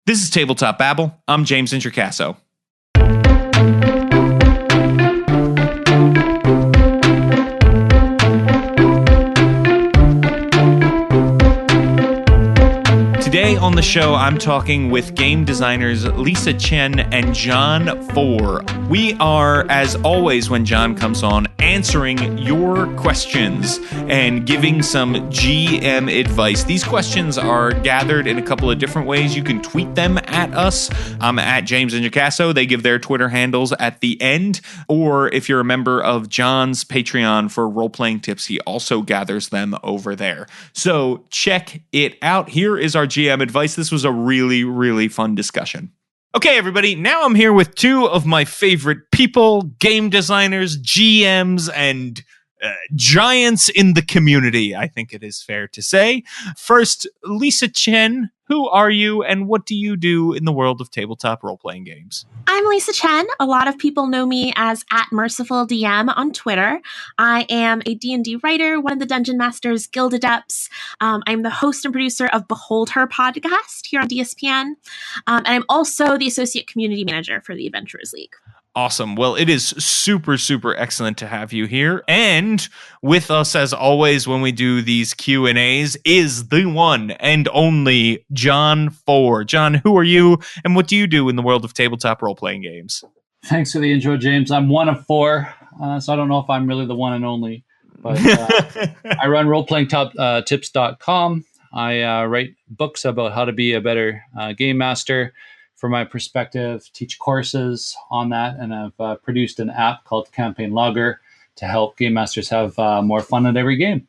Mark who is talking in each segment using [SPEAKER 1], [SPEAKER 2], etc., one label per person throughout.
[SPEAKER 1] This is Tabletop Babble. I'm James Introcaso. Today on the show, I'm talking with game designers Lysa Chen and Johnn Four. We are, as always when John comes on, answering your questions and giving some GM advice. These questions are gathered in a couple of different ways. You can tweet them at us. I'm at James Introcaso. They give their Twitter handles at the end. Or if you're a member of John's Patreon for Roleplaying Tips, he also gathers them over there. So check it out. Here is our GM advice. This was a really, really fun discussion. Okay, everybody, now I'm here with two of my favorite people, game designers, GMs, and giants in the community, I think it is fair to say. First, Lysa Chen, who are you and what do you do in the world of tabletop role-playing games?
[SPEAKER 2] I'm Lysa Chen. A lot of people know me as @MercifulDM on Twitter. I am a D&D writer, one of the Dungeon Masters Guild Adepts. I'm the host and producer of Behold Her podcast here on DSPN. And I'm also the associate community manager for the Adventurers League.
[SPEAKER 1] Awesome. Well, it is super, super excellent to have you here. And with us, as always, when we do these Q&As, is the one and only Johnn Four. John, who are you and what do you do in the world of tabletop role-playing games?
[SPEAKER 3] Thanks for the intro, James. I'm one of four, so I don't know if I'm really the one and only. But I run roleplayingtips.com. I write books about how to be a better game master. From my perspective, teach courses on that, and I've produced an app called Campaign Logger to help game masters have more fun at every game.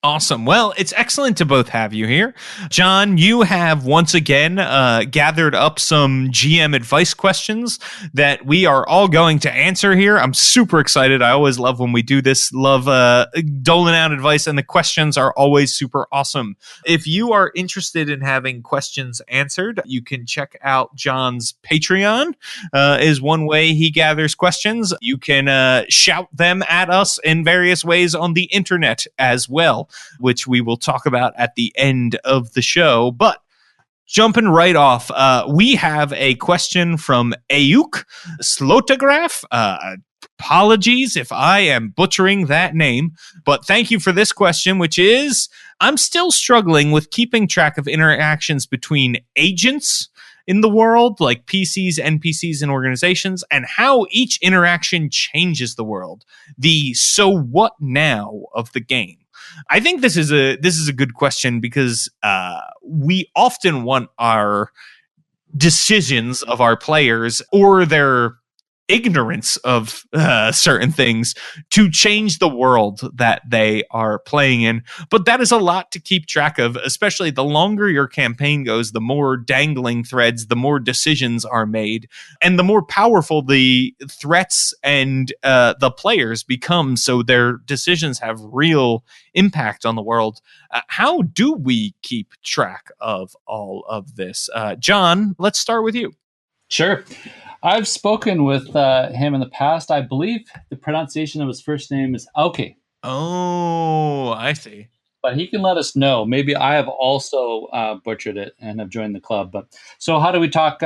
[SPEAKER 1] Awesome. Well, it's excellent to both have you here. John, you have once again gathered up some GM advice questions that we are all going to answer here. I'm super excited. I always love when we do this. Love doling out advice, and the questions are always super awesome. If you are interested in having questions answered, you can check out John's Patreon is one way he gathers questions. You can shout them at us in various ways on the internet as well, which we will talk about at the end of the show. But jumping right off, we have a question from Ayuk Slotograph. Apologies if I am butchering that name, but thank you for this question, which is, I'm still struggling with keeping track of interactions between agents in the world, like PCs, NPCs, and organizations, and how each interaction changes the world. The so what now of the game. I think this is a good question because we often want our decisions of our players or their ignorance of certain things to change the world that they are playing in. But that is a lot to keep track of, especially the longer your campaign goes, the more dangling threads, the more decisions are made, and the more powerful the threats and the players become, so their decisions have real impact on the world. How do we keep track of all of this? John, let's start with you.
[SPEAKER 3] Sure. I've spoken with him in the past. I believe the pronunciation of his first name is Auke.
[SPEAKER 1] Oh, I see.
[SPEAKER 3] But he can let us know. Maybe I have also butchered it and have joined the club. But so how do we talk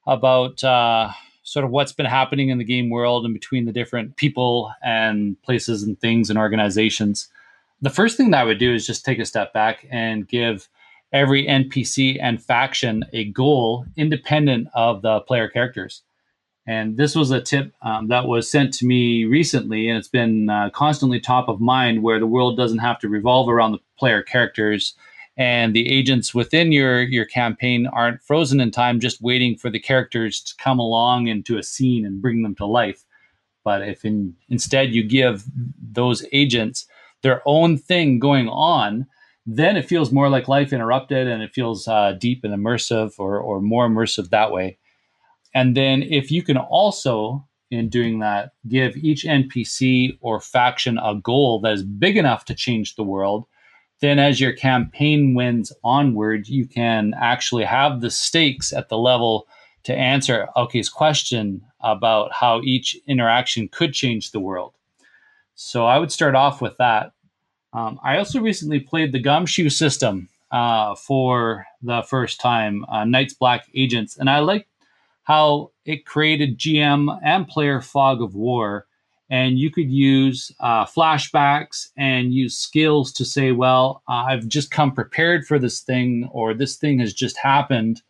[SPEAKER 3] about sort of what's been happening in the game world and between the different people and places and things and organizations? The first thing that I would do is just take a step back and give every NPC and faction a goal independent of the player characters. And this was a tip that was sent to me recently, and it's been constantly top of mind, where the world doesn't have to revolve around the player characters, and the agents within your campaign aren't frozen in time just waiting for the characters to come along into a scene and bring them to life. But if instead you give those agents their own thing going on, then it feels more like Life Interrupted, and it feels deep and immersive, or more immersive that way. And then if you can also, in doing that, give each NPC or faction a goal that is big enough to change the world, then as your campaign wins onward, you can actually have the stakes at the level to answer Auke's question about how each interaction could change the world. So I would start off with that. I also recently played the Gumshoe system for the first time, Night's Black Agents. And I like how it created GM and player fog of war. And you could use flashbacks and use skills to say, well, I've just come prepared for this thing, or this thing has just happened.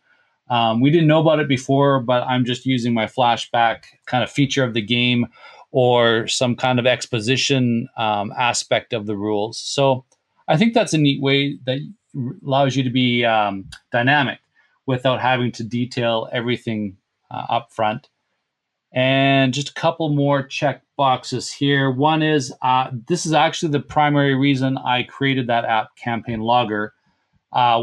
[SPEAKER 3] We didn't know about it before, but I'm just using my flashback kind of feature of the game or some kind of exposition aspect of the rules. So I think that's a neat way that allows you to be dynamic without having to detail everything up front. And just a couple more check boxes here. One is this is actually the primary reason I created that app, Campaign Logger,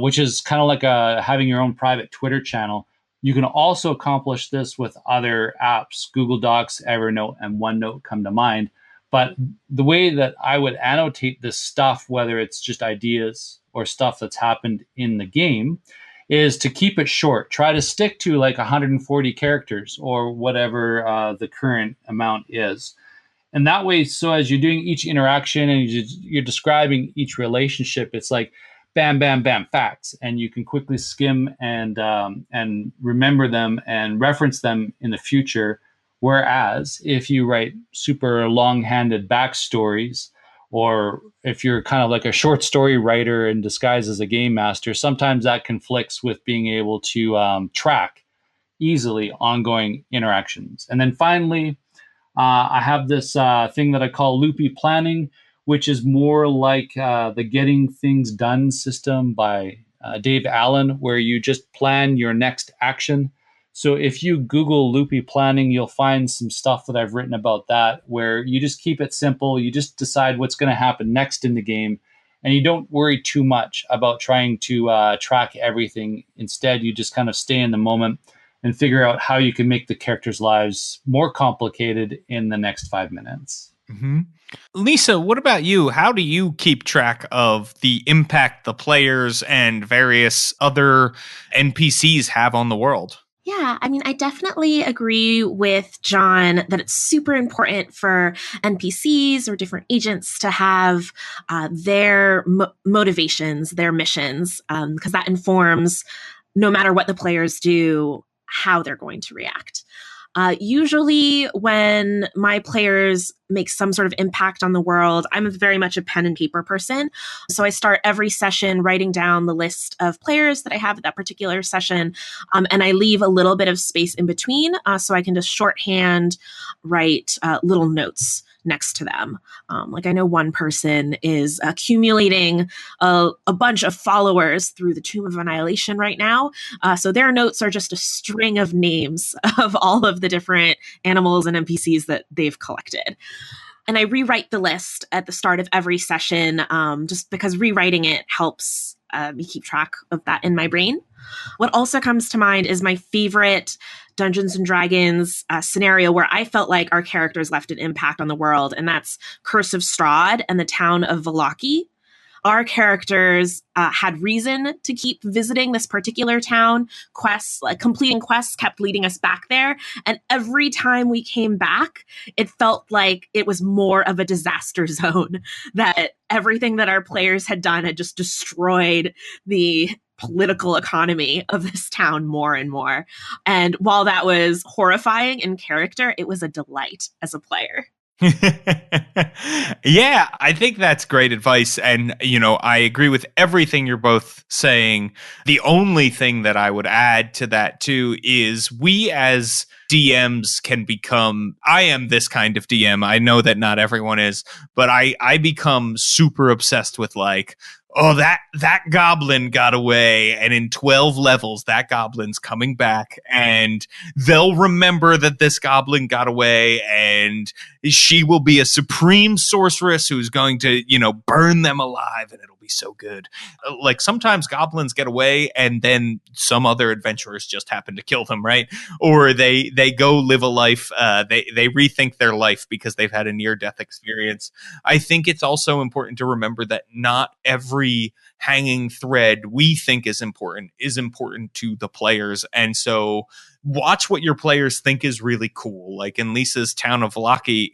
[SPEAKER 3] which is kind of like having your own private Twitter channel. You can also accomplish this with other apps. Google Docs, Evernote, and OneNote come to mind. But the way that I would annotate this stuff, whether it's just ideas or stuff that's happened in the game, is to keep it short. Try to stick to like 140 characters or whatever the current amount is. And that way, so as you're doing each interaction and you're describing each relationship, it's like bam, bam, bam, facts. And you can quickly skim and remember them and reference them in the future. Whereas if you write super long-handed backstories, or if you're kind of like a short story writer in disguise as a game master, sometimes that conflicts with being able to track easily ongoing interactions. And then finally, I have this thing that I call loopy planning, which is more like the Getting Things Done system by Dave Allen, where you just plan your next action. So if you Google loopy planning, you'll find some stuff that I've written about that, where you just keep it simple. You just decide what's going to happen next in the game, and you don't worry too much about trying to track everything. Instead, you just kind of stay in the moment and figure out how you can make the characters' lives more complicated in the next 5 minutes.
[SPEAKER 1] Mm-hmm. Lysa, what about you? How do you keep track of the impact the players and various other NPCs have on the world?
[SPEAKER 2] Yeah, I mean, I definitely agree with John that it's super important for NPCs or different agents to have their motivations, their missions, because that informs, no matter what the players do, how they're going to react. Usually when my players make some sort of impact on the world, I'm very much a pen and paper person. So I start every session writing down the list of players that I have at that particular session. And I leave a little bit of space in between so I can just shorthand write little notes next to them. Like I know one person is accumulating a bunch of followers through the Tomb of Annihilation right now. So their notes are just a string of names of all of the different animals and NPCs that they've collected. And I rewrite the list at the start of every session just because rewriting it helps me keep track of that in my brain. What also comes to mind is my favorite Dungeons and Dragons scenario where I felt like our characters left an impact on the world, and that's Curse of Strahd and the town of Vallaki. Our characters had reason to keep visiting this particular town. Quests, like completing quests, kept leading us back there. And every time we came back, it felt like it was more of a disaster zone, that everything that our players had done had just destroyed the political economy of this town more and more. And while that was horrifying in character, it was a delight as a player.
[SPEAKER 1] Yeah, I think that's great advice. And, I agree with everything you're both saying. The only thing that I would add to that, too, is we as DMs can become, I am this kind of DM. I know that not everyone is, but I become super obsessed with like, oh, that goblin got away, and in 12 levels, that goblin's coming back, and they'll remember that this goblin got away, and she will be a supreme sorceress who's going to, burn them alive, and it'll be so good. Like, sometimes goblins get away, and then some other adventurers just happen to kill them, right? Or they go live a life, they rethink their life because they've had a near-death experience. I think it's also important to remember that not every hanging thread we think is important to the players. And so watch what your players think is really cool. Like in Lisa's Town of Valaki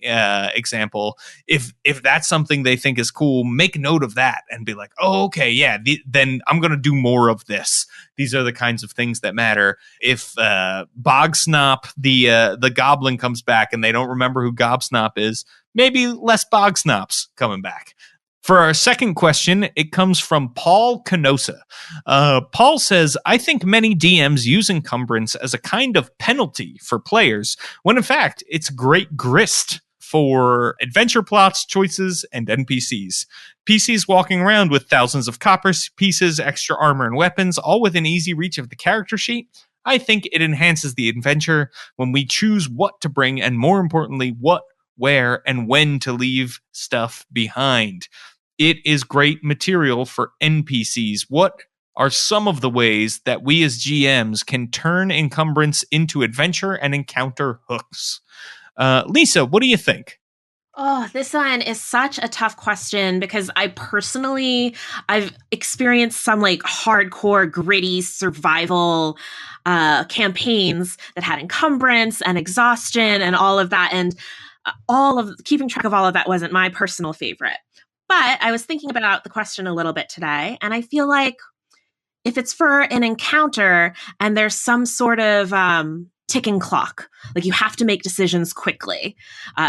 [SPEAKER 1] example, if that's something they think is cool, make note of that and be like, oh, okay, yeah, then I'm going to do more of this. These are the kinds of things that matter. If Bogsnop, the goblin, comes back and they don't remember who Gobsnop is, maybe less Bogsnops coming back. For our second question, it comes from Paul Canosa. Paul says, I think many DMs use encumbrance as a kind of penalty for players, when in fact, it's great grist for adventure plots, choices, and NPCs. PCs walking around with thousands of copper pieces, extra armor, and weapons, all within easy reach of the character sheet. I think it enhances the adventure when we choose what to bring, and more importantly, what, where, and when to leave stuff behind. It is great material for NPCs. What are some of the ways that we as GMs can turn encumbrance into adventure and encounter hooks? Lisa, what do you think?
[SPEAKER 2] Oh, this one is such a tough question because I've experienced some like hardcore, gritty survival campaigns that had encumbrance and exhaustion and all of that. And keeping track of all of that wasn't my personal favorite. But I was thinking about the question a little bit today, and I feel like if it's for an encounter and there's some sort of ticking clock, like you have to make decisions quickly.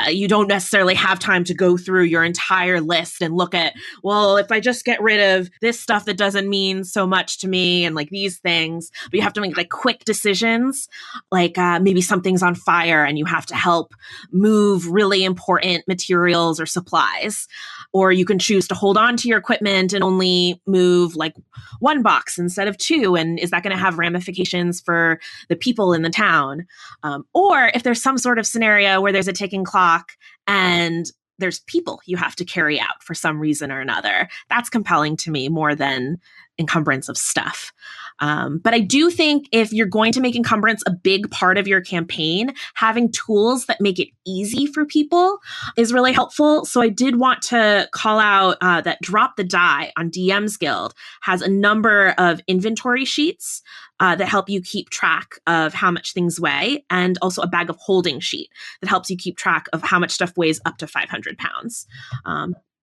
[SPEAKER 2] You don't necessarily have time to go through your entire list and look at, well, if I just get rid of this stuff that doesn't mean so much to me and like these things, but you have to make like quick decisions, like maybe something's on fire and you have to help move really important materials or supplies. Or you can choose to hold on to your equipment and only move like one box instead of two. And is that going to have ramifications for the people in the town? Or if there's some sort of scenario where there's a ticking clock and there's people you have to carry out for some reason or another, that's compelling to me more than encumbrance of stuff. But I do think if you're going to make encumbrance a big part of your campaign, having tools that make it easy for people is really helpful. So I did want to call out that Drop the Die on DM's Guild has a number of inventory sheets that help you keep track of how much things weigh, and also a bag of holding sheet that helps you keep track of how much stuff weighs up to 500 pounds.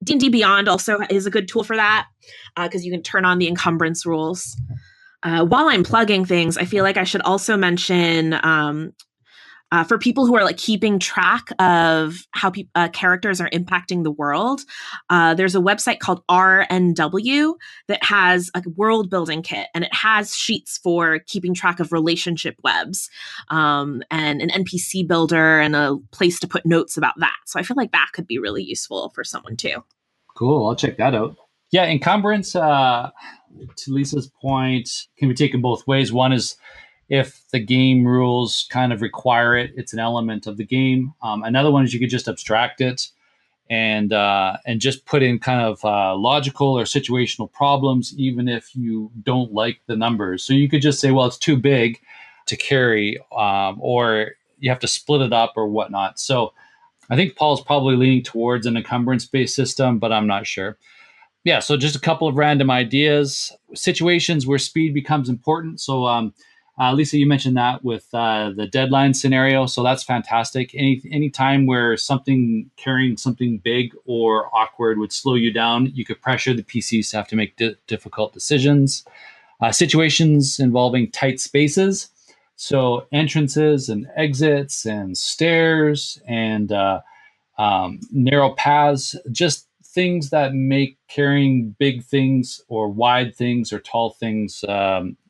[SPEAKER 2] D&D Beyond also is a good tool for that because you can turn on the encumbrance rules. While I'm plugging things, I feel like I should also mention for people who are like keeping track of how characters are impacting the world, there's a website called RNW that has a world building kit, and it has sheets for keeping track of relationship webs and an NPC builder and a place to put notes about that. So I feel like that could be really useful for someone too.
[SPEAKER 3] Cool. I'll check that out. Yeah, encumbrance, to Lisa's point, can be taken both ways. One is if the game rules kind of require it, it's an element of the game. Another one is you could just abstract it and just put in kind of logical or situational problems, even if you don't like the numbers. So you could just say, well, it's too big to carry, or you have to split it up or whatnot. So I think Paul's probably leaning towards an encumbrance-based system, but I'm not sure. Yeah, so just a couple of random ideas. Situations where speed becomes important. So Lisa, you mentioned that with the deadline scenario. So that's fantastic. Any time where carrying something big or awkward would slow you down, you could pressure the PCs to have to make difficult decisions. Situations involving tight spaces. So entrances and exits and stairs and narrow paths, just things that make carrying big things or wide things or tall things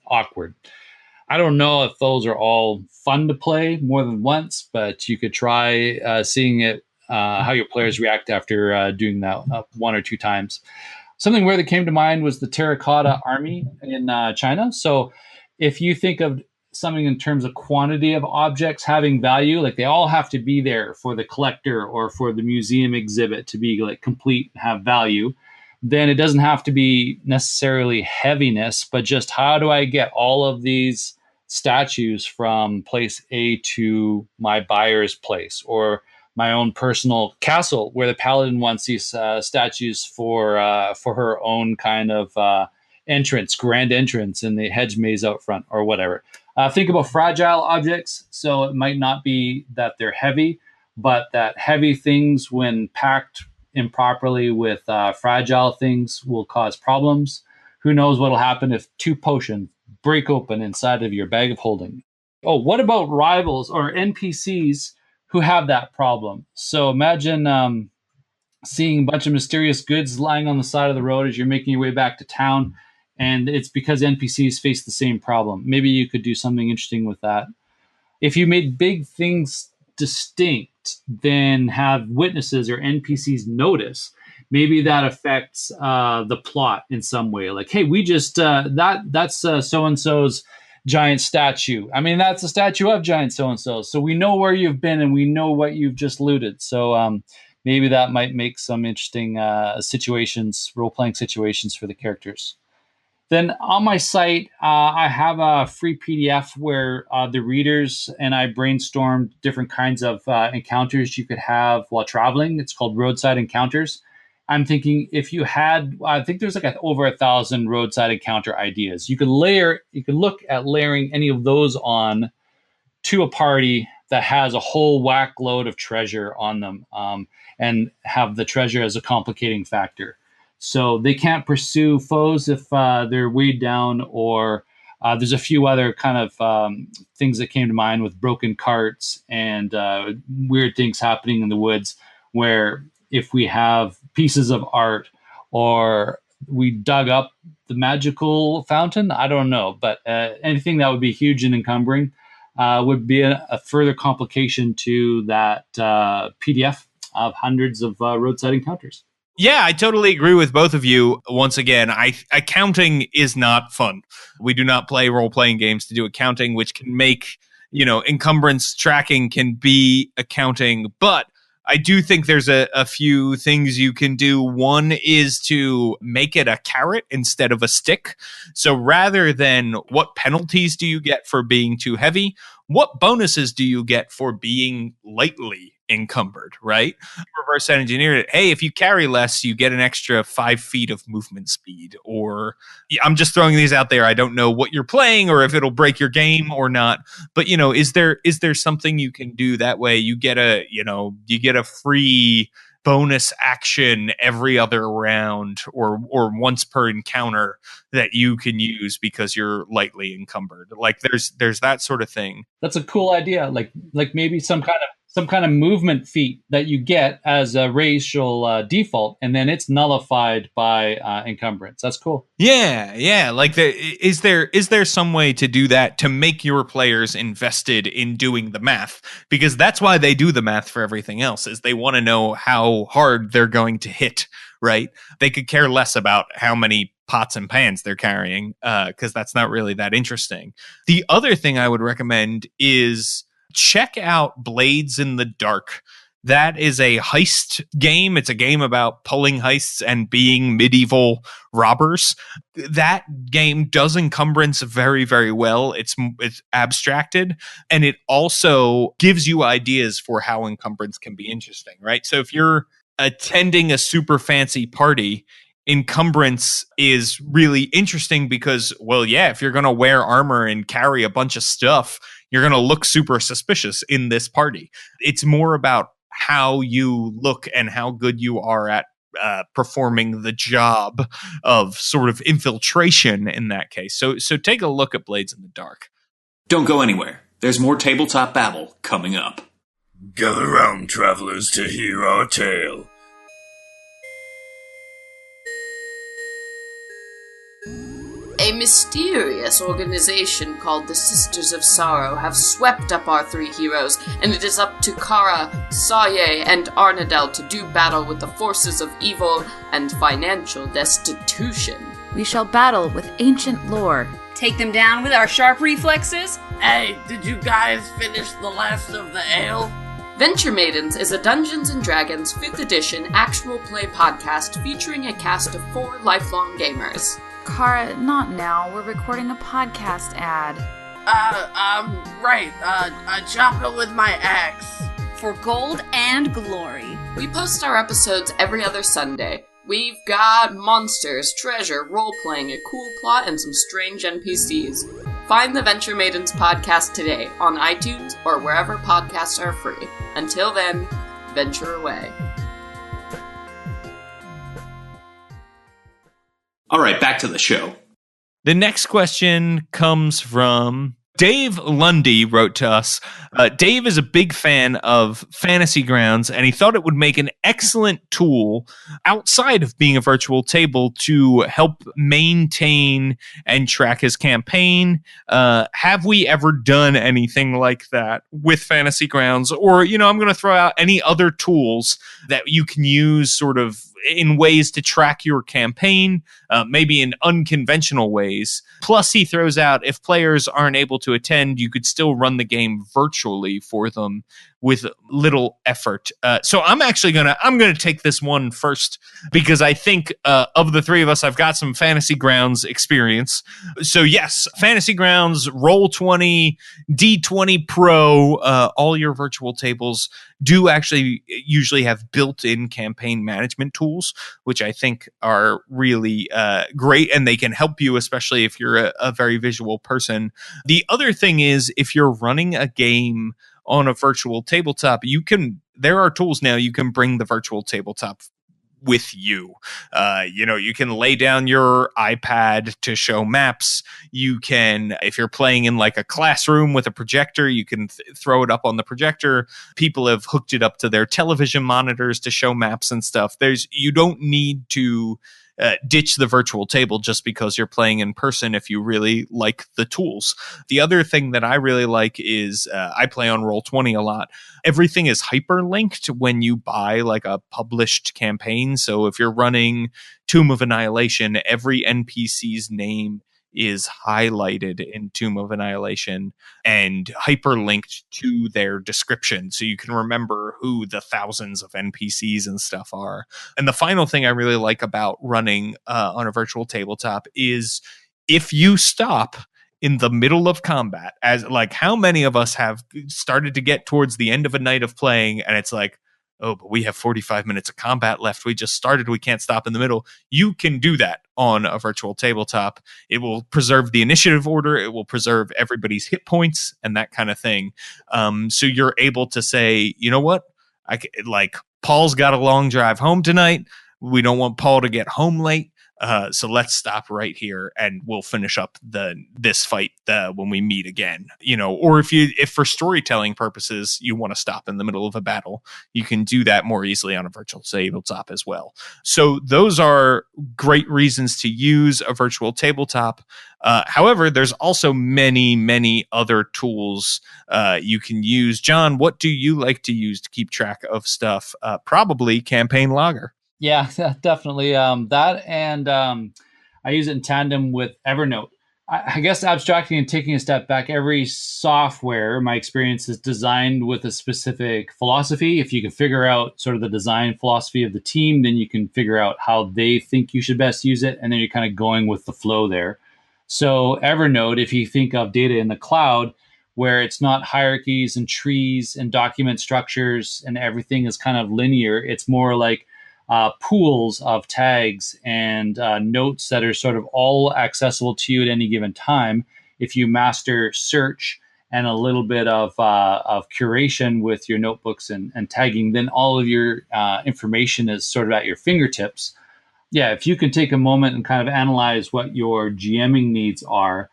[SPEAKER 3] awkward. I don't know if those are all fun to play more than once, but you could try seeing it, how your players react after doing that one or two times. Something where that came to mind was the terracotta army in China. So if you think of something in terms of quantity of objects having value, like they all have to be there for the collector or for the museum exhibit to be like complete and have value, then it doesn't have to be necessarily heaviness, but just how do I get all of these statues from place A to my buyer's place or my own personal castle where the paladin wants these statues for her own kind of grand entrance in the hedge maze out front or whatever. Think about fragile objects. So it might not be that they're heavy, but that heavy things, when packed improperly with fragile things, will cause problems. Who knows what will happen if 2 potions break open inside of your bag of holding? Oh, what about rivals or NPCs who have that problem? So imagine seeing a bunch of mysterious goods lying on the side of the road as you're making your way back to town, and it's because NPCs face the same problem. Maybe you could do something interesting with that. If you made big things distinct, then have witnesses or NPCs notice. Maybe that affects the plot in some way. Like, hey, we just that's so-and-so's giant statue. I mean, that's a statue of giant so-and-so. So we know where you've been and we know what you've just looted. So maybe that might make some interesting situations, role-playing situations for the characters. Then on my site, I have a free PDF where the readers and I brainstormed different kinds of encounters you could have while traveling. It's called Roadside Encounters. I'm thinking if you had, I think there's like over 1,000 roadside encounter ideas. You could look at layering any of those on to a party that has a whole whack load of treasure on them, and have the treasure as a complicating factor. So they can't pursue foes if they're weighed down, or there's a few other kind of things that came to mind with broken carts and weird things happening in the woods, where if we have pieces of art or we dug up the magical fountain, I don't know, but anything that would be huge and encumbering would be a further complication to that PDF of hundreds of roadside encounters.
[SPEAKER 1] Yeah, I totally agree with both of you. Once again, accounting is not fun. We do not play role-playing games to do accounting, which can make, encumbrance tracking can be accounting. But I do think there's a few things you can do. One is to make it a carrot instead of a stick. So rather than what penalties do you get for being too heavy, what bonuses do you get for being lightly encumbered, right? Reverse engineer it. Hey, if you carry less, you get an extra 5 feet of movement speed. Or I'm just throwing these out there. I don't know what you're playing or if it'll break your game or not. But is there something you can do that way? You get a free bonus action every other round or once per encounter that you can use because you're lightly encumbered. Like there's that sort of thing.
[SPEAKER 3] That's a cool idea. Like maybe some kind of movement feat that you get as a racial default, and then it's nullified by encumbrance. That's cool.
[SPEAKER 1] Yeah. Like, is there some way to do that to make your players invested in doing the math? Because that's why they do the math for everything else, is they want to know how hard they're going to hit, right? They could care less about how many pots and pans they're carrying, because that's not really that interesting. The other thing I would recommend is check out Blades in the Dark. That is a heist game. It's a game about pulling heists and being medieval robbers. That game does encumbrance very, very well. It's abstracted, and it also gives you ideas for how encumbrance can be interesting, right? So if you're attending a super fancy party, encumbrance is really interesting because, well, yeah, if you're going to wear armor and carry a bunch of stuff, you're going to look super suspicious in this party. It's more about how you look and how good you are at performing the job of sort of infiltration in that case. So take a look at Blades in the Dark.
[SPEAKER 4] Don't go anywhere. There's more tabletop babble coming up.
[SPEAKER 5] Gather round, travelers, to hear our tale.
[SPEAKER 6] A mysterious organization called the Sisters of Sorrow have swept up our 3 heroes, and it is up to Kara, Saye, and Arnadel to do battle with the forces of evil and financial destitution.
[SPEAKER 7] We shall battle with ancient lore.
[SPEAKER 8] Take them down with our sharp reflexes.
[SPEAKER 9] Hey, did you guys finish the last of the ale?
[SPEAKER 6] Venture Maidens is a Dungeons & Dragons 5th edition actual play podcast featuring a cast of 4 lifelong gamers.
[SPEAKER 7] Kara, not now. We're recording a podcast ad.
[SPEAKER 9] Right. I chop it with my axe.
[SPEAKER 8] For gold and glory.
[SPEAKER 6] We post our episodes every other Sunday. We've got monsters, treasure, role-playing, a cool plot, and some strange NPCs. Find the Venture Maidens podcast today on iTunes or wherever podcasts are free. Until then, venture away.
[SPEAKER 4] All right, back to the show.
[SPEAKER 1] The next question comes from Dave Lundy. Wrote to us. Dave is a big fan of Fantasy Grounds, and he thought it would make an excellent tool outside of being a virtual table to help maintain and track his campaign. Have we ever done anything like that with Fantasy Grounds? Or, I'm going to throw out any other tools that you can use sort of in ways to track your campaign, maybe in unconventional ways. Plus, he throws out, if players aren't able to attend, you could still run the game virtually for them with little effort. So I'm actually gonna take this one first, because I think of the three of us, I've got some Fantasy Grounds experience. So yes, Fantasy Grounds, Roll20, D20 Pro, all your virtual tables do actually usually have built-in campaign management tools, which I think are really great, and they can help you, especially if you're a very visual person. The other thing is, if you're running a game on a virtual tabletop, there are tools now you can bring the virtual tabletop with you. You can lay down your iPad to show maps. You can, if you're playing in like a classroom with a projector, you can throw it up on the projector. People have hooked it up to their television monitors to show maps and stuff. You don't need to ditch the virtual table just because you're playing in person if you really like the tools. The other thing that I really like is I play on Roll20 a lot. Everything is hyperlinked when you buy like a published campaign. So if you're running Tomb of Annihilation, every NPC's name is highlighted in Tomb of Annihilation and hyperlinked to their description, so you can remember who the thousands of NPCs and stuff are. And the final thing I really like about running on a virtual tabletop is if you stop in the middle of combat, as like how many of us have started to get towards the end of a night of playing and it's like, oh, but we have 45 minutes of combat left. We just started. We can't stop in the middle. You can do that on a virtual tabletop. It will preserve the initiative order. It will preserve everybody's hit points and that kind of thing. So you're able to say, you know what? Paul's got a long drive home tonight. We don't want Paul to get home late. So let's stop right here and we'll finish up this fight when we meet again. Or if for storytelling purposes you want to stop in the middle of a battle, you can do that more easily on a virtual tabletop as well. So those are great reasons to use a virtual tabletop. However, there's also many, many other tools you can use. John, what do you like to use to keep track of stuff? Probably Campaign Logger.
[SPEAKER 3] Yeah, definitely. That and I use it in tandem with Evernote. I guess abstracting and taking a step back, every software, my experience, is designed with a specific philosophy. If you can figure out sort of the design philosophy of the team, then you can figure out how they think you should best use it. And then you're kind of going with the flow there. So Evernote, if you think of data in the cloud, where it's not hierarchies and trees and document structures and everything is kind of linear, it's more like pools of tags and notes that are sort of all accessible to you at any given time. If you master search and a little bit of curation with your notebooks and tagging, then all of your information is sort of at your fingertips. Yeah, if you can take a moment and kind of analyze what your GMing needs are,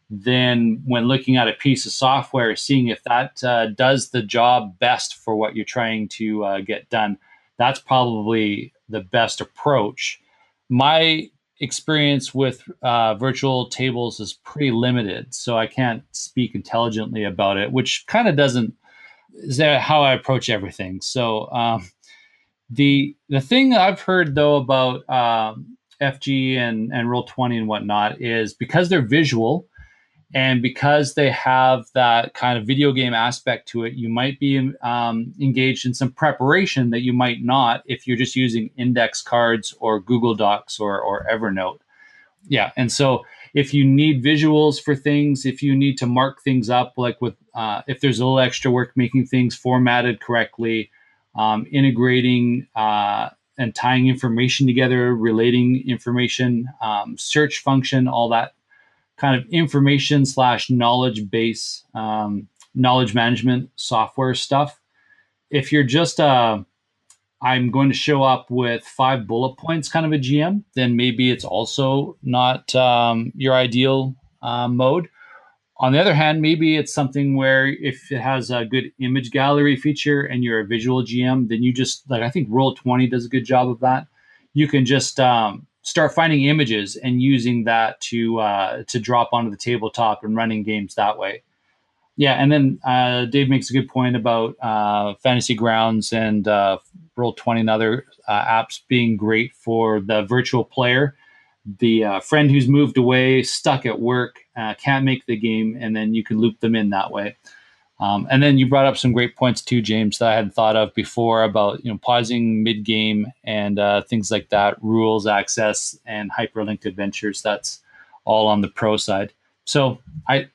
[SPEAKER 3] then when looking at a piece of software, seeing if that does the job best for what you're trying to get done, that's probably the best approach. My experience with virtual tables is pretty limited, so I can't speak intelligently about it, which kind of is how I approach everything. So the thing I've heard, though, about FG and Roll20 and whatnot is because they're visual, and because they have that kind of video game aspect to it, you might be engaged in some preparation that you might not if you're just using index cards or Google Docs or Evernote. Yeah, and so if you need visuals for things, if you need to mark things up, like with if there's a little extra work making things formatted correctly, integrating and tying information together, relating information, search function, all that kind of information / knowledge base, knowledge management software stuff. If you're just I'm going to show up with 5 bullet points kind of a GM, then maybe it's also not your ideal mode. On the other hand, maybe it's something where if it has a good image gallery feature and you're a visual GM, then you just, like, I think Roll20 does a good job of that. You can just start finding images and using that to drop onto the tabletop and running games that way. Yeah, and then Dave makes a good point about Fantasy Grounds and Roll20 and other apps being great for the virtual player. The friend who's moved away, stuck at work, can't make the game, and then you can loop them in that way. And then you brought up some great points too, James, that I hadn't thought of before about pausing mid-game and things like that, rules access and hyperlinked adventures. That's all on the pro side. So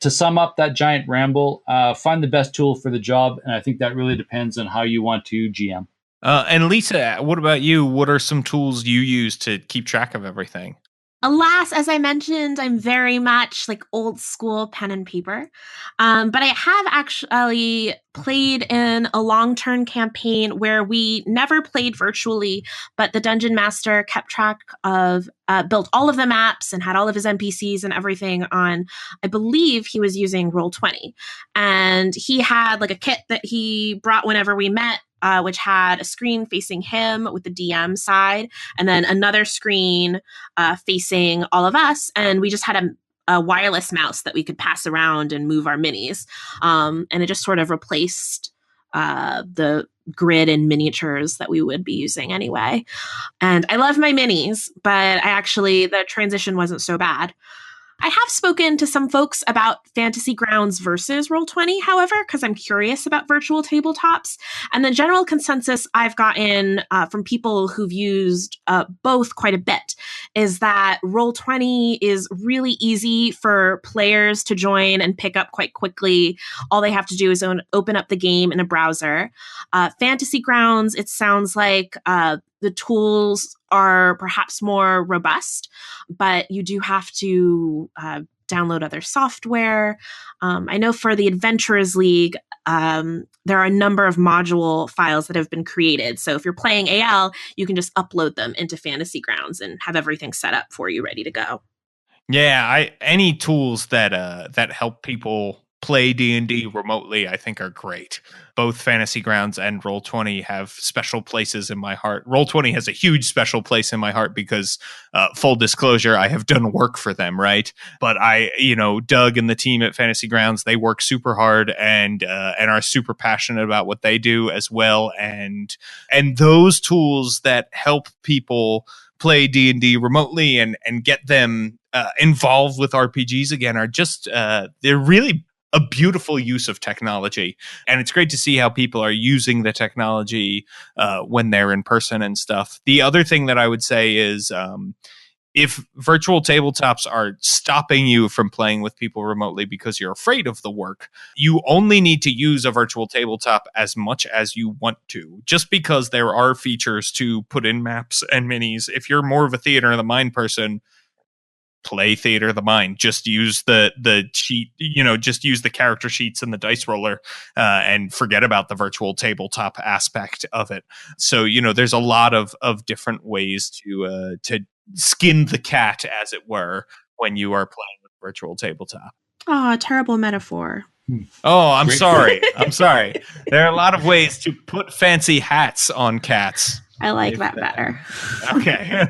[SPEAKER 3] to sum up that giant ramble, find the best tool for the job, and I think that really depends on how you want to GM.
[SPEAKER 1] And Lisa, what about you? What are some tools you use to keep track of everything?
[SPEAKER 2] Alas, as I mentioned, I'm very much like old school pen and paper. But I have actually played in a long-term campaign where we never played virtually, but the Dungeon Master kept track of, built all of the maps and had all of his NPCs and everything on, I believe he was using Roll20. And he had like a kit that he brought whenever we met, which had a screen facing him with the DM side, and then another screen facing all of us. And we just had a wireless mouse that we could pass around and move our minis. And it just sort of replaced the grid and miniatures that we would be using anyway. And I love my minis, but the transition wasn't so bad. I have spoken to some folks about Fantasy Grounds versus Roll20, however, because I'm curious about virtual tabletops. And the general consensus I've gotten from people who've used both quite a bit is that Roll20 is really easy for players to join and pick up quite quickly. All they have to do is open up the game in a browser. Fantasy Grounds, it sounds like the tools are perhaps more robust, but you do have to download other software. I know for the Adventurers League, there are a number of module files that have been created. So if you're playing AL, you can just upload them into Fantasy Grounds and have everything set up for you, ready to go.
[SPEAKER 1] Yeah, any tools that help people play D&D remotely, I think are great. Both Fantasy Grounds and Roll20 have special places in my heart. Roll20 has a huge special place in my heart because, full disclosure, I have done work for them, right? But Doug and the team at Fantasy Grounds, they work super hard and are super passionate about what they do as well. And those tools that help people play D&D remotely and get them involved with RPGs again are just, they're really a beautiful use of technology. And it's great to see how people are using the technology when they're in person and stuff. The other thing that I would say is if virtual tabletops are stopping you from playing with people remotely because you're afraid of the work, you only need to use a virtual tabletop as much as you want to. Just because there are features to put in maps and minis, if you're more of a Theater of the Mind person, play Theater of the Mind. Just use the sheet, just use the character sheets and the dice roller and forget about the virtual tabletop aspect of it. So, there's a lot of different ways to skin the cat, as it were, when you are playing with virtual tabletop.
[SPEAKER 2] Oh, terrible metaphor.
[SPEAKER 1] Oh, I'm sorry. I'm sorry. There are a lot of ways to put fancy hats on cats.
[SPEAKER 2] I like that better.
[SPEAKER 1] Okay.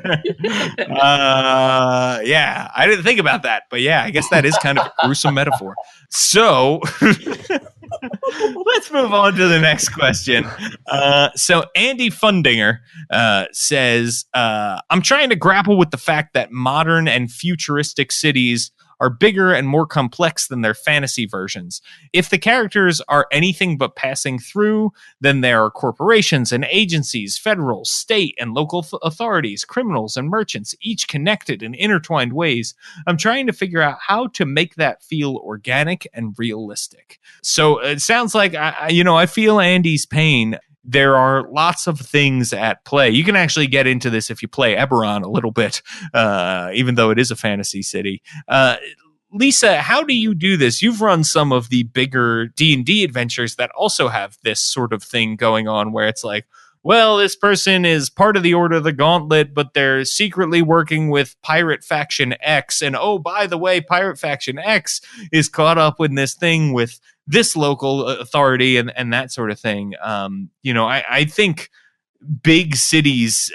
[SPEAKER 1] Yeah, I didn't think about that, but yeah, I guess that is kind of a gruesome metaphor. So let's move on to the next question. So Andy Fundinger says, I'm trying to grapple with the fact that modern and futuristic cities are bigger and more complex than their fantasy versions. If the characters are anything but passing through, then there are corporations and agencies, federal, state, and local authorities, criminals, and merchants, each connected in intertwined ways. I'm trying to figure out how to make that feel organic and realistic. So it sounds like, I feel Andy's pain. there are lots of things at play. You can actually get into this if you play Eberron a little bit, even though it is a fantasy city. Lysa, how do you do this? You've run some of the bigger D&D adventures that also have this sort of thing going on where it's like, well, this person is part of the Order of the Gauntlet, but they're secretly working with Pirate Faction X. And oh, by the way, Pirate Faction X is caught up in this thing with this local authority and that sort of thing. I think big cities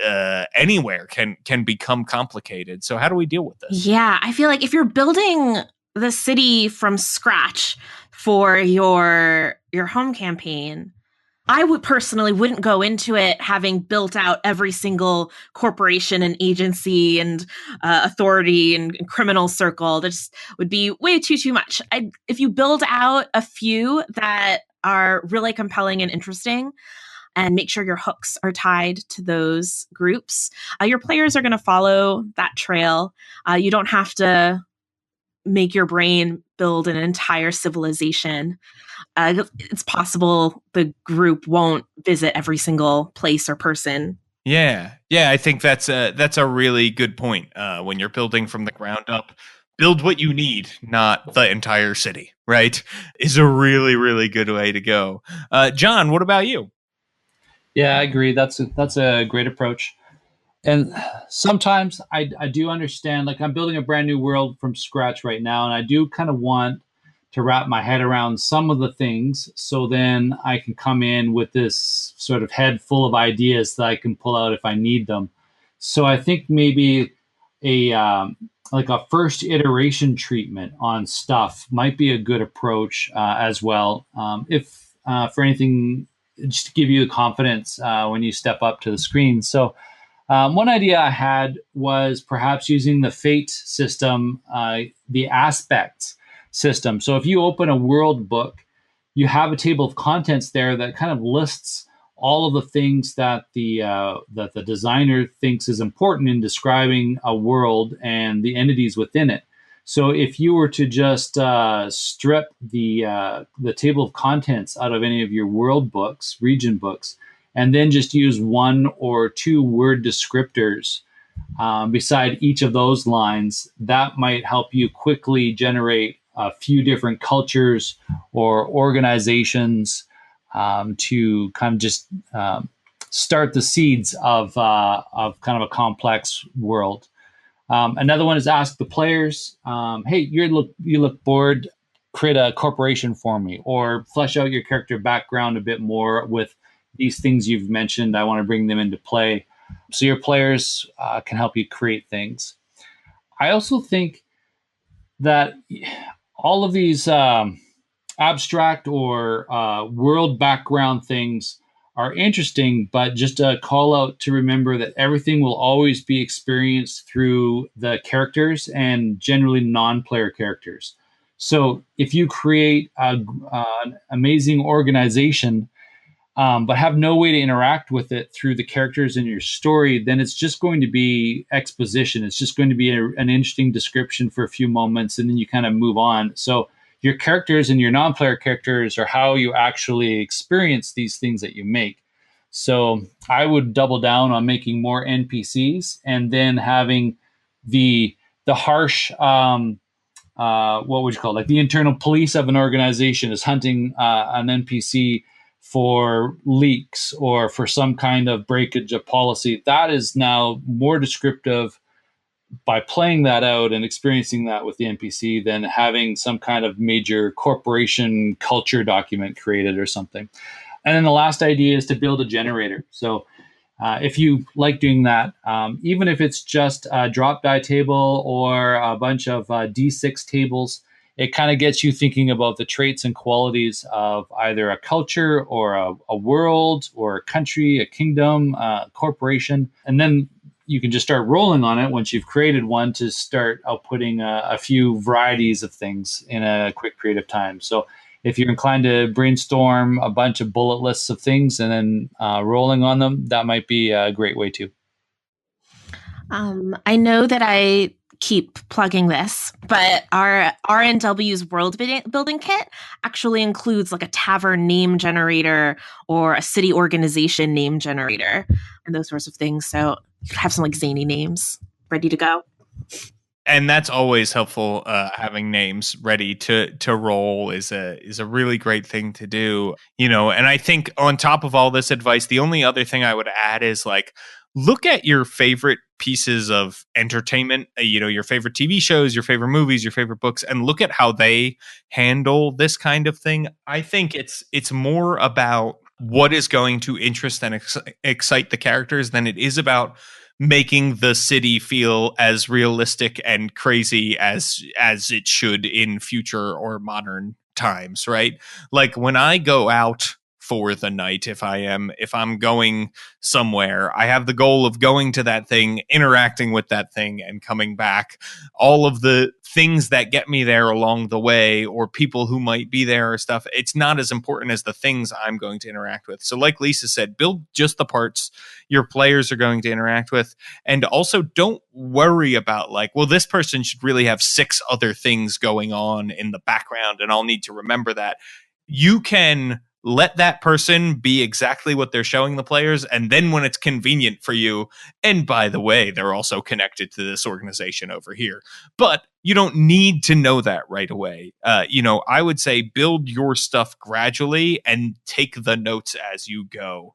[SPEAKER 1] anywhere can become complicated. So how do we deal with this?
[SPEAKER 2] Yeah, I feel like if you're building the city from scratch for your home campaign, I would personally wouldn't go into it having built out every single corporation and agency and authority and criminal circle. That just would be way too much. If you build out a few that are really compelling and interesting, and make sure your hooks are tied to those groups, your players are going to follow that trail. You don't have to make your brain build an entire civilization. It's possible the group won't visit every single place or person.
[SPEAKER 1] Yeah, I think that's a really good point. When you're building from the ground up, build what you need, not the entire city, right? Is a really, really good way to go. John, what about you?
[SPEAKER 3] Yeah, I agree. That's a great approach. And sometimes I do understand, like I'm building a brand new world from scratch right now, and I do kind of want to wrap my head around some of the things, so then I can come in with this sort of head full of ideas that I can pull out if I need them. So I think maybe like a first iteration treatment on stuff might be a good approach as well. If for anything, just to give you the confidence when you step up to the screen. So one idea I had was perhaps using the fate system, the aspects system. So if you open a world book, you have a table of contents there that kind of lists all of the things that the designer thinks is important in describing a world and the entities within it. So if you were to just strip the table of contents out of any of your world books, region books, and then just use 1 or 2 word descriptors beside each of those lines, that might help you quickly generate a few different cultures or organizations to kind of just start the seeds of kind of a complex world. Another one is ask the players, hey, you look bored, create a corporation for me, or flesh out your character background a bit more with these things you've mentioned. I want to bring them into play. So your players can help you create things. I also think that all of these abstract or world background things are interesting, but just a call out to remember that everything will always be experienced through the characters and generally non-player characters. So if you create an amazing organization, but have no way to interact with it through the characters in your story, then it's just going to be exposition. It's just going to be an interesting description for a few moments, and then you kind of move on. So your characters and your non-player characters are how you actually experience these things that you make. So I would double down on making more NPCs, and then having the harsh, what would you call it? Like the internal police of an organization is hunting an NPC for leaks or for some kind of breakage of policy. That is now more descriptive by playing that out and experiencing that with the NPC than having some kind of major corporation culture document created or something. And then the last idea is to build a generator. So if you like doing that, even if it's just a drop die table or a bunch of D6 tables, it kind of gets you thinking about the traits and qualities of either a culture or a world or a country, a kingdom, a corporation. And then you can just start rolling on it once you've created one to start outputting a few varieties of things in a quick period of time. So if you're inclined to brainstorm a bunch of bullet lists of things and then rolling on them, that might be a great way too.
[SPEAKER 2] I know that I keep plugging this, but our RNW's world building kit actually includes like a tavern name generator or a city organization name generator and those sorts of things. So you could have some like zany names ready to go.
[SPEAKER 1] And that's always helpful. Having names ready to roll is a really great thing to do. And I think on top of all this advice, the only other thing I would add is like, look at your favorite pieces of entertainment, your favorite TV shows, your favorite movies, your favorite books, and look at how they handle this kind of thing. I think it's more about what is going to interest and excite the characters than it is about making the city feel as realistic and crazy as it should in future or modern times, right? Like when I go out for the night, if I'm going somewhere, I have the goal of going to that thing, interacting with that thing, and coming back. All of the things that get me there along the way, or people who might be there or stuff, it's not as important as the things I'm going to interact with. So like Lysa said, build just the parts your players are going to interact with. And also don't worry about like, well, this person should really have 6 other things going on in the background and I'll need to remember that. You can let that person be exactly what they're showing the players. And then when it's convenient for you, and by the way, they're also connected to this organization over here, but you don't need to know that right away. I would say build your stuff gradually and take the notes as you go.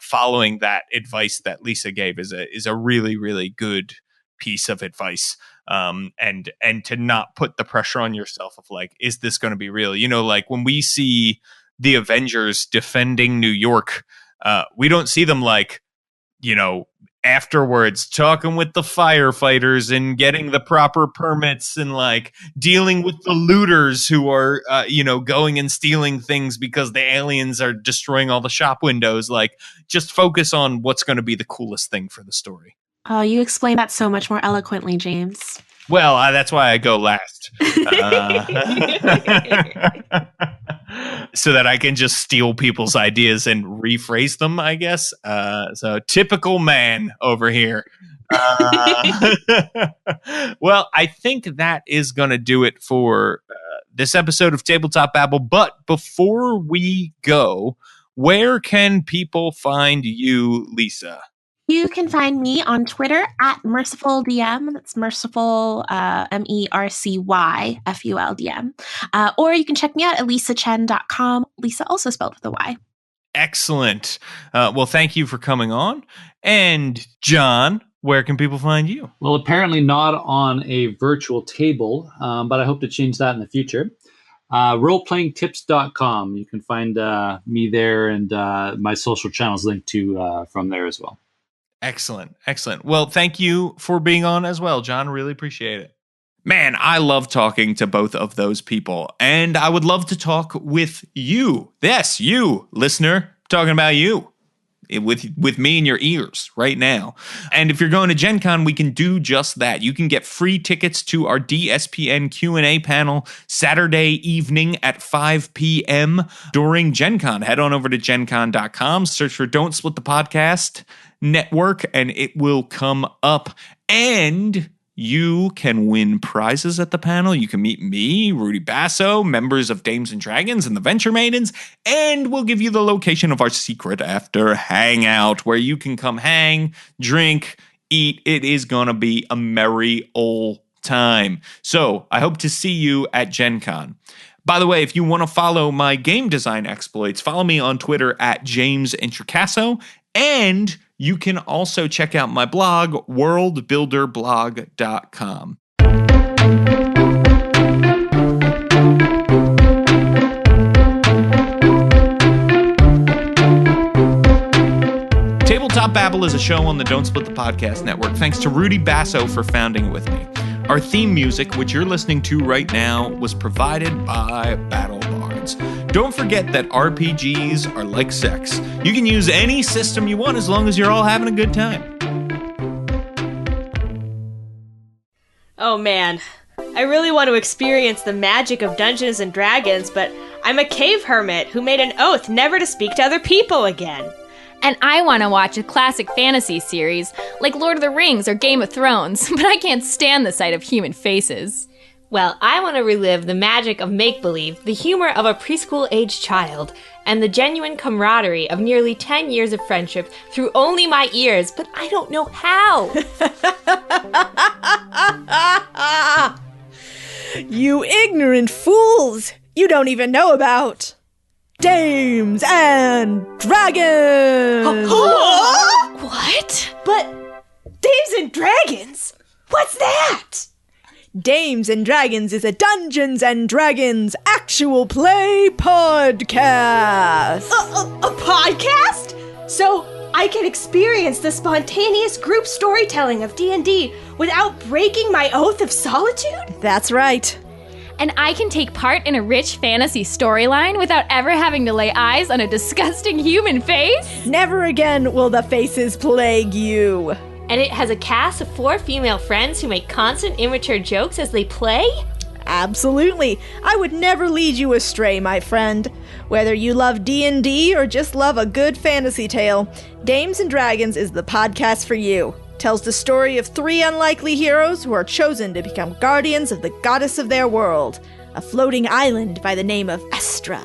[SPEAKER 1] Following that advice that Lysa gave is a really, really good piece of advice. And to not put the pressure on yourself of like, is this going to be real? Like when we see the Avengers defending New York, we don't see them like, afterwards talking with the firefighters and getting the proper permits and like dealing with the looters who are, going and stealing things because the aliens are destroying all the shop windows. Like just focus on what's going to be the coolest thing for the story.
[SPEAKER 2] Oh, you explained that so much more eloquently, James.
[SPEAKER 1] Well, that's why I go last. So that I can just steal people's ideas and rephrase them, I guess. So typical man over here. Well, I think that is going to do it for this episode of Tabletop Babble. But before we go, where can people find you, Lysa?
[SPEAKER 2] You can find me on Twitter at MercifulDM. That's Merciful, MErcyFuldM. Or you can check me out at LysaChen.com. Lysa also spelled with a Y.
[SPEAKER 1] Excellent. Well, thank you for coming on. And John, where can people find you?
[SPEAKER 3] Well, apparently not on a virtual table, but I hope to change that in the future. Roleplayingtips.com. You can find me there and my social channels linked to from there as well.
[SPEAKER 1] Excellent. Well, thank you for being on as well, John. Really appreciate it. Man, I love talking to both of those people, and I would love to talk with you. Yes, you, listener, talking about you. With me in your ears right now. And if you're going to Gen Con, we can do just that. You can get free tickets to our DSPN Q&A panel Saturday evening at 5 p.m. during Gen Con. Head on over to gencon.com, search for Don't Split the Podcast Network, and it will come up. And you can win prizes at the panel. You can meet me, Rudy Basso, members of Dames and Dragons and the Venture Maidens, and we'll give you the location of our secret after hangout where you can come hang, drink, eat. It is going to be a merry old time. So I hope to see you at Gen Con. By the way, if you want to follow my game design exploits, follow me on Twitter at James Introcaso, and you can also check out my blog, worldbuilderblog.com. Tabletop Babble is a show on the Don't Split the Podcast Network, thanks to Rudy Basso for founding it with me. Our theme music, which you're listening to right now, was provided by Battle Bards. Don't forget that RPGs are like sex. You can use any system you want as long as you're all having a good time.
[SPEAKER 10] Oh man, I really want to experience the magic of Dungeons and Dragons, but I'm a cave hermit who made an oath never to speak to other people again.
[SPEAKER 11] And I want to watch a classic fantasy series, like Lord of the Rings or Game of Thrones, but I can't stand the sight of human faces.
[SPEAKER 10] Well, I want to relive the magic of make-believe, the humor of a preschool-aged child, and the genuine camaraderie of nearly 10 years of friendship through only my ears, but I don't know how.
[SPEAKER 12] You ignorant fools! You don't even know about Dames and Dragons!
[SPEAKER 10] What?
[SPEAKER 12] But Dames and Dragons? What's that? Dames and Dragons is a Dungeons and Dragons actual play podcast.
[SPEAKER 10] A podcast? So I can experience the spontaneous group storytelling of D&D without breaking my oath of solitude?
[SPEAKER 12] That's right.
[SPEAKER 11] And I can take part in a rich fantasy storyline without ever having to lay eyes on a disgusting human face?
[SPEAKER 12] Never again will the faces plague you.
[SPEAKER 10] And it has a cast of 4 female friends who make constant immature jokes as they play?
[SPEAKER 12] Absolutely. I would never lead you astray, my friend. Whether you love D&D or just love a good fantasy tale, Dames and Dragons is the podcast for you. Tells the story of 3 unlikely heroes who are chosen to become guardians of the goddess of their world, a floating island by the name of Estra.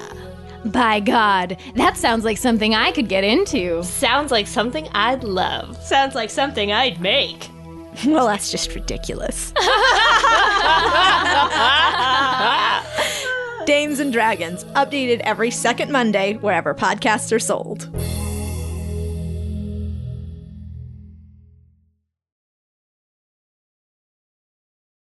[SPEAKER 11] By God, that sounds like something I could get into.
[SPEAKER 10] Sounds like something I'd love. Sounds like something I'd make.
[SPEAKER 12] Well, that's just ridiculous. Dames and Dragons, updated every second Monday wherever podcasts are sold.